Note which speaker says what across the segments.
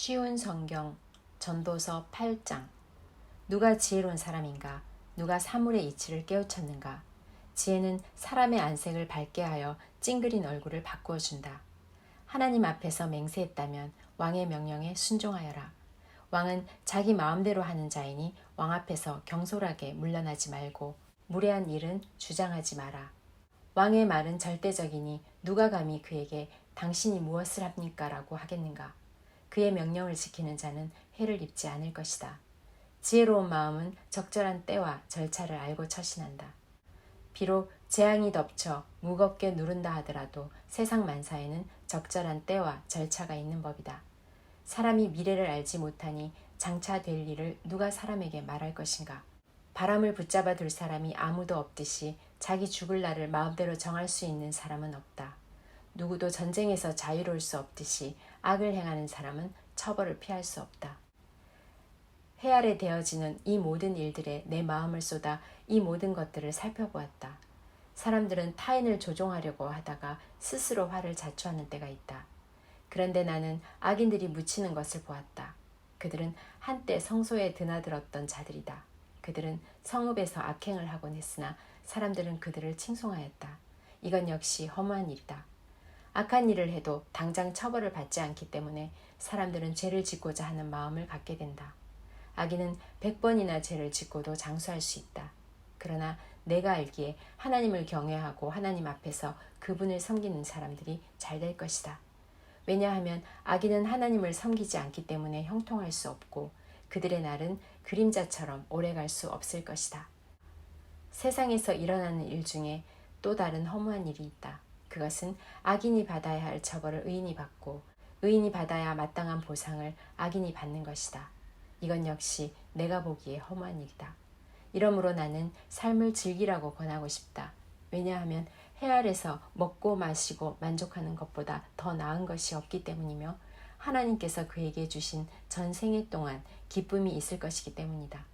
Speaker 1: 쉬운 성경 전도서 8장. 누가 지혜로운 사람인가? 누가 사물의 이치를 깨우쳤는가? 지혜는 사람의 안색을 밝게 하여 찡그린 얼굴을 바꾸어 준다. 하나님 앞에서 맹세했다면 왕의 명령에 순종하여라. 왕은 자기 마음대로 하는 자이니 왕 앞에서 경솔하게 물러나지 말고 무례한 일은 주장하지 마라. 왕의 말은 절대적이니 누가 감히 그에게 당신이 무엇을 합니까? 라고 하겠는가? 그의 명령을 지키는 자는 해를 입지 않을 것이다. 지혜로운 마음은 적절한 때와 절차를 알고 처신한다. 비록 재앙이 덮쳐 무겁게 누른다 하더라도 세상 만사에는 적절한 때와 절차가 있는 법이다. 사람이 미래를 알지 못하니 장차 될 일을 누가 사람에게 말할 것인가? 바람을 붙잡아 둘 사람이 아무도 없듯이 자기 죽을 날을 마음대로 정할 수 있는 사람은 없다. 누구도 전쟁에서 자유로울 수 없듯이 악을 행하는 사람은 처벌을 피할 수 없다. 해 아래 되어지는 이 모든 일들에 내 마음을 쏟아 이 모든 것들을 살펴보았다. 사람들은 타인을 조종하려고 하다가 스스로 화를 자초하는 때가 있다. 그런데 나는 악인들이 묻히는 것을 보았다. 그들은 한때 성소에 드나들었던 자들이다. 그들은 성읍에서 악행을 하곤 했으나 사람들은 그들을 칭송하였다. 이건 역시 허무한 일이다. 악한 일을 해도 당장 처벌을 받지 않기 때문에 사람들은 죄를 짓고자 하는 마음을 갖게 된다. 악인은 100번이나 죄를 짓고도 장수할 수 있다. 그러나 내가 알기에 하나님을 경외하고 하나님 앞에서 그분을 섬기는 사람들이 잘 될 것이다. 왜냐하면 악인은 하나님을 섬기지 않기 때문에 형통할 수 없고 그들의 날은 그림자처럼 오래갈 수 없을 것이다. 세상에서 일어나는 일 중에 또 다른 허무한 일이 있다. 그것은 악인이 받아야 할 처벌을 의인이 받고 의인이 받아야 마땅한 보상을 악인이 받는 것이다. 이건 역시 내가 보기에 허무한 일이다. 이러므로 나는 삶을 즐기라고 권하고 싶다. 왜냐하면 해 아래서 먹고 마시고 만족하는 것보다 더 나은 것이 없기 때문이며 하나님께서 그에게 주신 전 생애 동안 기쁨이 있을 것이기 때문이다.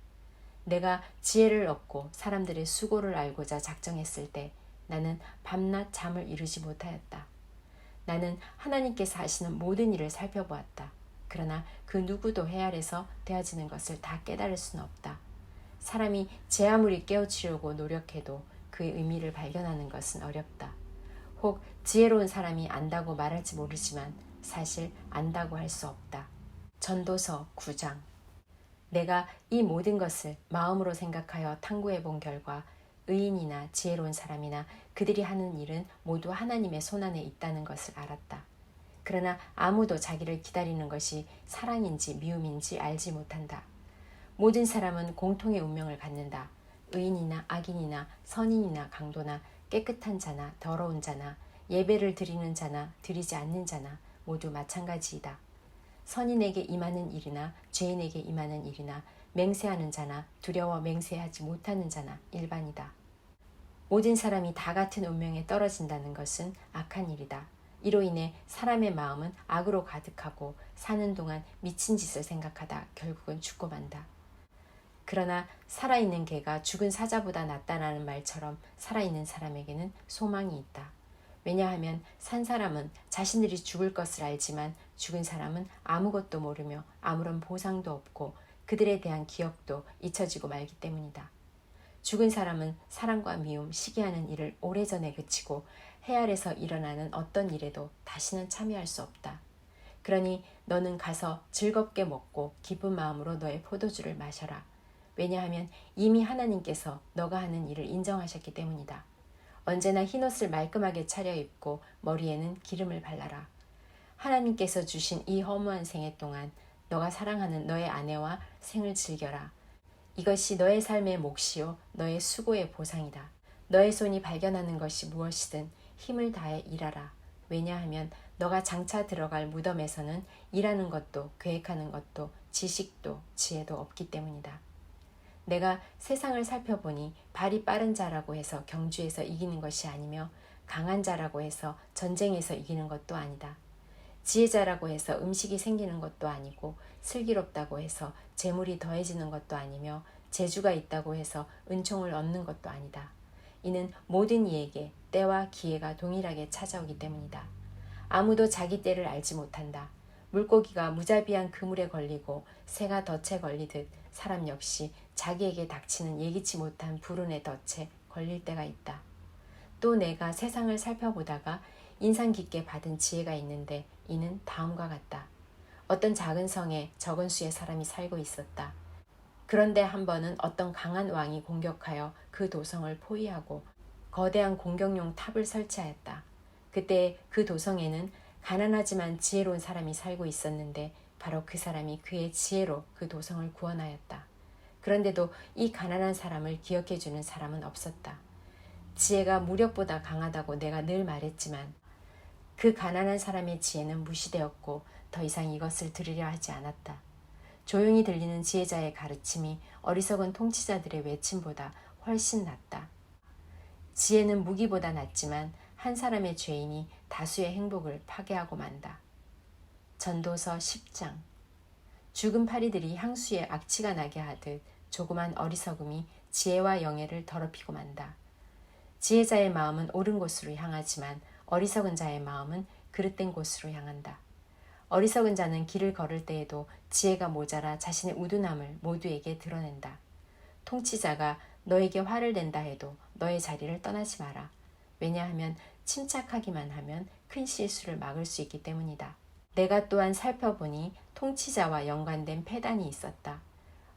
Speaker 1: 내가 지혜를 얻고 사람들의 수고를 알고자 작정했을 때 나는 밤낮 잠을 이루지 못하였다. 나는 하나님께서 하시는 모든 일을 살펴보았다. 그러나 그 누구도 해 아래서 되어지는 것을 다 깨달을 수는 없다. 사람이 제 아무리 깨우치려고 노력해도 그의 의미를 발견하는 것은 어렵다. 혹 지혜로운 사람이 안다고 말할지 모르지만 사실 안다고 할 수 없다. 전도서 9장. 내가 이 모든 것을 마음으로 생각하여 탐구해 본 결과 의인이나 지혜로운 사람이나 그들이 하는 일은 모두 하나님의 손안에 있다는 것을 알았다. 그러나 아무도 자기를 기다리는 것이 사랑인지 미움인지 알지 못한다. 모든 사람은 공통의 운명을 갖는다. 의인이나 악인이나 선인이나 강도나 깨끗한 자나 더러운 자나 예배를 드리는 자나 드리지 않는 자나 모두 마찬가지이다. 선인에게 임하는 일이나 죄인에게 임하는 일이나 맹세하는 자나 두려워 맹세하지 못하는 자나 일반이다. 모든 사람이 다 같은 운명에 떨어진다는 것은 악한 일이다. 이로 인해 사람의 마음은 악으로 가득하고 사는 동안 미친 짓을 생각하다 결국은 죽고 만다. 그러나 살아있는 개가 죽은 사자보다 낫다라는 말처럼 살아있는 사람에게는 소망이 있다. 왜냐하면 산 사람은 자신들이 죽을 것을 알지만 죽은 사람은 아무것도 모르며 아무런 보상도 없고 그들에 대한 기억도 잊혀지고 말기 때문이다. 죽은 사람은 사랑과 미움, 시기하는 일을 오래전에 그치고 해 아래서 일어나는 어떤 일에도 다시는 참여할 수 없다. 그러니 너는 가서 즐겁게 먹고 기쁜 마음으로 너의 포도주를 마셔라. 왜냐하면 이미 하나님께서 너가 하는 일을 인정하셨기 때문이다. 언제나 흰옷을 말끔하게 차려입고 머리에는 기름을 발라라. 하나님께서 주신 이 허무한 생애 동안 너가 사랑하는 너의 아내와 생을 즐겨라. 이것이 너의 삶의 몫이요 너의 수고의 보상이다. 너의 손이 발견하는 것이 무엇이든 힘을 다해 일하라. 왜냐하면 너가 장차 들어갈 무덤에서는 일하는 것도 계획하는 것도 지식도 지혜도 없기 때문이다. 내가 세상을 살펴보니 발이 빠른 자라고 해서 경주에서 이기는 것이 아니며 강한 자라고 해서 전쟁에서 이기는 것도 아니다. 지혜자라고 해서 음식이 생기는 것도 아니고 슬기롭다고 해서 재물이 더해지는 것도 아니며 재주가 있다고 해서 은총을 얻는 것도 아니다. 이는 모든 이에게 때와 기회가 동일하게 찾아오기 때문이다. 아무도 자기 때를 알지 못한다. 물고기가 무자비한 그물에 걸리고 새가 덫에 걸리듯 사람 역시 자기에게 닥치는 예기치 못한 불운의 덫에 걸릴 때가 있다. 또 내가 세상을 살펴보다가 인상 깊게 받은 지혜가 있는데 이는 다음과 같다. 어떤 작은 성에 적은 수의 사람이 살고 있었다. 그런데 한 번은 어떤 강한 왕이 공격하여 그 도성을 포위하고 거대한 공격용 탑을 설치하였다. 그때 그 도성에는 가난하지만 지혜로운 사람이 살고 있었는데 바로 그 사람이 그의 지혜로 그 도성을 구원하였다. 그런데도 이 가난한 사람을 기억해주는 사람은 없었다. 지혜가 무력보다 강하다고 내가 늘 말했지만 그 가난한 사람의 지혜는 무시되었고 더 이상 이것을 들으려 하지 않았다. 조용히 들리는 지혜자의 가르침이 어리석은 통치자들의 외침보다 훨씬 낫다. 지혜는 무기보다 낫지만 한 사람의 죄인이 다수의 행복을 파괴하고 만다. 전도서 10장. 죽은 파리들이 향수에 악취가 나게 하듯 조그만 어리석음이 지혜와 영예를 더럽히고 만다. 지혜자의 마음은 옳은 곳으로 향하지만 어리석은 자의 마음은 그릇된 곳으로 향한다. 어리석은 자는 길을 걸을 때에도 지혜가 모자라 자신의 우둔함을 모두에게 드러낸다. 통치자가 너에게 화를 낸다 해도 너의 자리를 떠나지 마라. 왜냐하면 침착하기만 하면 큰 실수를 막을 수 있기 때문이다. 내가 또한 살펴보니 통치자와 연관된 패단이 있었다.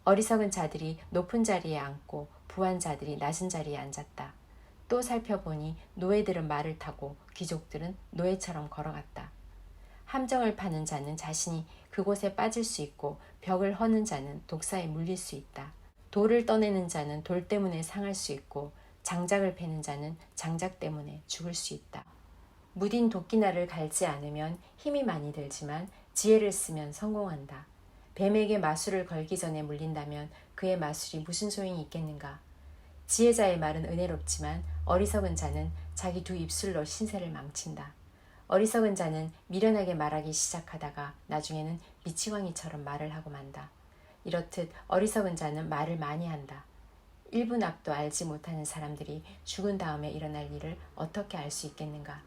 Speaker 1: 어리석은 자들이 높은 자리에 앉고 부한 자들이 낮은 자리에 앉았다. 또 살펴보니 노예들은 말을 타고 귀족들은 노예처럼 걸어갔다. 함정을 파는 자는 자신이 그곳에 빠질 수 있고 벽을 허는 자는 독사에 물릴 수 있다. 돌을 떠내는 자는 돌 때문에 상할 수 있고 장작을 패는 자는 장작 때문에 죽을 수 있다. 무딘 도끼날을 갈지 않으면 힘이 많이 들지만 지혜를 쓰면 성공한다. 뱀에게 마술을 걸기 전에 물린다면 그의 마술이 무슨 소용이 있겠는가. 지혜자의 말은 은혜롭지만 어리석은 자는 자기 두 입술로 신세를 망친다. 어리석은 자는 미련하게 말하기 시작하다가 나중에는 미치광이처럼 말을 하고 만다. 이렇듯 어리석은 자는 말을 많이 한다. 1분 앞도 알지 못하는 사람들이 죽은 다음에 일어날 일을 어떻게 알 수 있겠는가.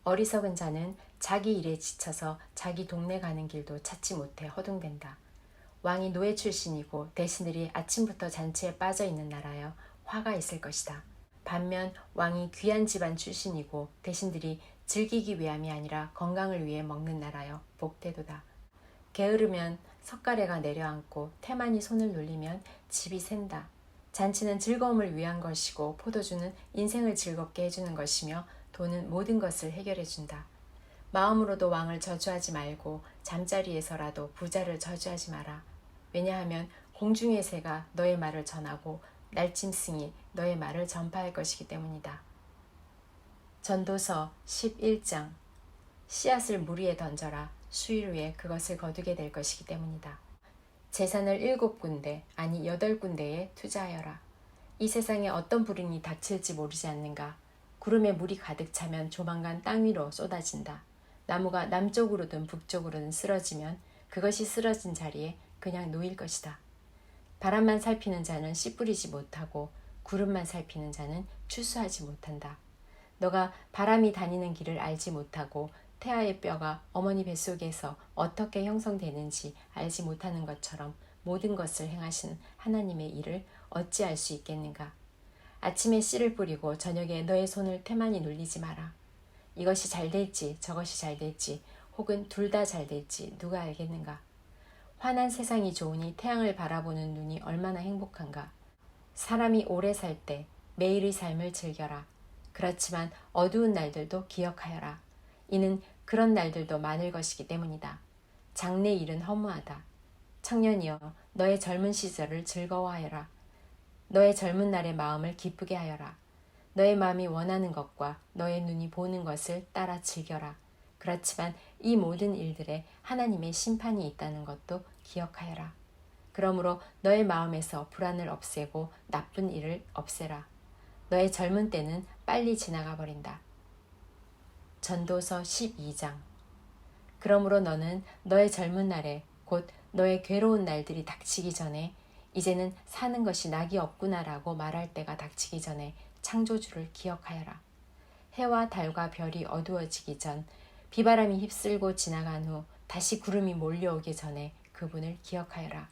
Speaker 1: 어리석은 자는 자기 일에 지쳐서 자기 동네 가는 길도 찾지 못해 허둥댄다. 왕이 노예 출신이고 대신들이 아침부터 잔치에 빠져 있는 나라여 화가 있을 것이다. 반면 왕이 귀한 집안 출신이고 대신들이 즐기기 위함이 아니라 건강을 위해 먹는 나라여 복되도다. 게으르면 석가래가 내려앉고 태만이 손을 놀리면 집이 샌다. 잔치는 즐거움을 위한 것이고 포도주는 인생을 즐겁게 해주는 것이며 돈은 모든 것을 해결해준다. 마음으로도 왕을 저주하지 말고 잠자리에서라도 부자를 저주하지 마라. 왜냐하면 공중의 새가 너의 말을 전하고 날짐승이 너의 말을 전파할 것이기 때문이다. 전도서 11장. 씨앗을 물 위에 던져라. 수일 후에 그것을 거두게 될 것이기 때문이다. 재산을 7군데 아니 8군데에 투자하여라. 이 세상에 어떤 불운이 닥칠지 모르지 않는가. 구름에 물이 가득 차면 조만간 땅 위로 쏟아진다. 나무가 남쪽으로든 북쪽으로든 쓰러지면 그것이 쓰러진 자리에 그냥 놓일 것이다. 바람만 살피는 자는 씨 뿌리지 못하고 구름만 살피는 자는 추수하지 못한다. 너가 바람이 다니는 길을 알지 못하고 태아의 뼈가 어머니 뱃속에서 어떻게 형성되는지 알지 못하는 것처럼 모든 것을 행하신 하나님의 일을 어찌 알 수 있겠는가. 아침에 씨를 뿌리고 저녁에 너의 손을 태만히 놀리지 마라. 이것이 잘 될지 저것이 잘 될지 혹은 둘 다 잘 될지 누가 알겠는가. 환한 세상이 좋으니 태양을 바라보는 눈이 얼마나 행복한가. 사람이 오래 살 때 매일의 삶을 즐겨라. 그렇지만 어두운 날들도 기억하여라. 이는 그런 날들도 많을 것이기 때문이다. 장래 일은 허무하다. 청년이여 너의 젊은 시절을 즐거워하여라. 너의 젊은 날의 마음을 기쁘게 하여라. 너의 마음이 원하는 것과 너의 눈이 보는 것을 따라 즐겨라. 그렇지만 이 모든 일들에 하나님의 심판이 있다는 것도 기억하여라. 그러므로 너의 마음에서 불안을 없애고 나쁜 일을 없애라. 너의 젊은 때는 빨리 지나가 버린다. 전도서 12장. 그러므로 너는 너의 젊은 날에 곧 너의 괴로운 날들이 닥치기 전에 이제는 사는 것이 낙이 없구나라고 말할 때가 닥치기 전에 창조주를 기억하여라. 해와 달과 별이 어두워지기 전 비바람이 휩쓸고 지나간 후 다시 구름이 몰려오기 전에 그분을 기억하여라.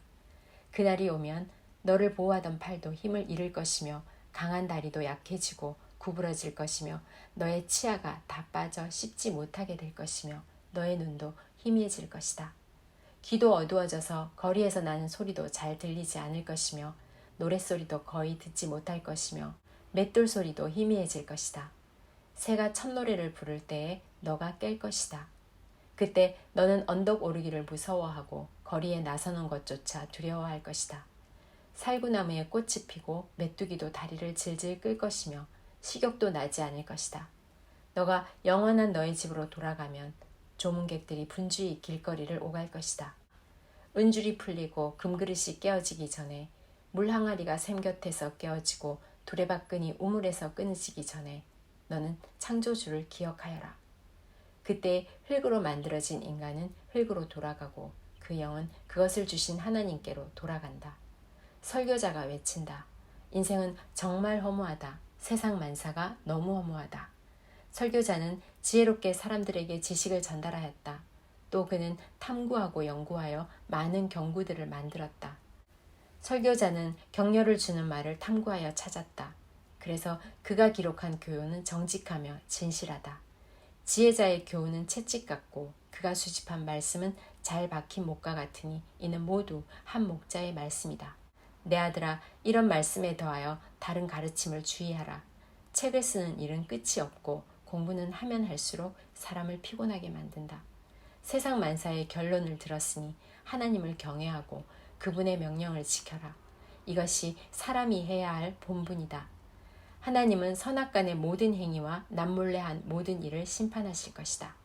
Speaker 1: 그날이 오면 너를 보호하던 팔도 힘을 잃을 것이며 강한 다리도 약해지고 구부러질 것이며 너의 치아가 다 빠져 씹지 못하게 될 것이며 너의 눈도 희미해질 것이다. 귀도 어두워져서 거리에서 나는 소리도 잘 들리지 않을 것이며 노랫소리도 거의 듣지 못할 것이며 맷돌 소리도 희미해질 것이다. 새가 첫 노래를 부를 때에 너가 깰 것이다. 그때 너는 언덕 오르기를 무서워하고 거리에 나서는 것조차 두려워할 것이다. 살구나무에 꽃이 피고 메뚜기도 다리를 질질 끌 것이며 식욕도 나지 않을 것이다. 너가 영원한 너의 집으로 돌아가면 조문객들이 분주히 길거리를 오갈 것이다. 은줄이 풀리고 금그릇이 깨어지기 전에 물 항아리가 샘 곁에서 깨어지고 두레박근이 우물에서 끊어지기 전에 너는 창조주를 기억하여라. 그때 흙으로 만들어진 인간은 흙으로 돌아가고 그 영은 그것을 주신 하나님께로 돌아간다. 설교자가 외친다. 인생은 정말 허무하다. 세상 만사가 너무 허무하다. 설교자는 지혜롭게 사람들에게 지식을 전달하였다. 또 그는 탐구하고 연구하여 많은 경구들을 만들었다. 설교자는 격려를 주는 말을 탐구하여 찾았다. 그래서 그가 기록한 교훈은 정직하며 진실하다. 지혜자의 교훈은 채찍 같고 그가 수집한 말씀은 잘 박힌 목과 같으니 이는 모두 한 목자의 말씀이다. 내 아들아, 이런 말씀에 더하여 다른 가르침을 주의하라. 책을 쓰는 일은 끝이 없고 공부는 하면 할수록 사람을 피곤하게 만든다. 세상 만사의 결론을 들었으니 하나님을 경외하고 그분의 명령을 지켜라. 이것이 사람이 해야 할 본분이다. 하나님은 선악간의 모든 행위와 남몰래 한 모든 일을 심판하실 것이다.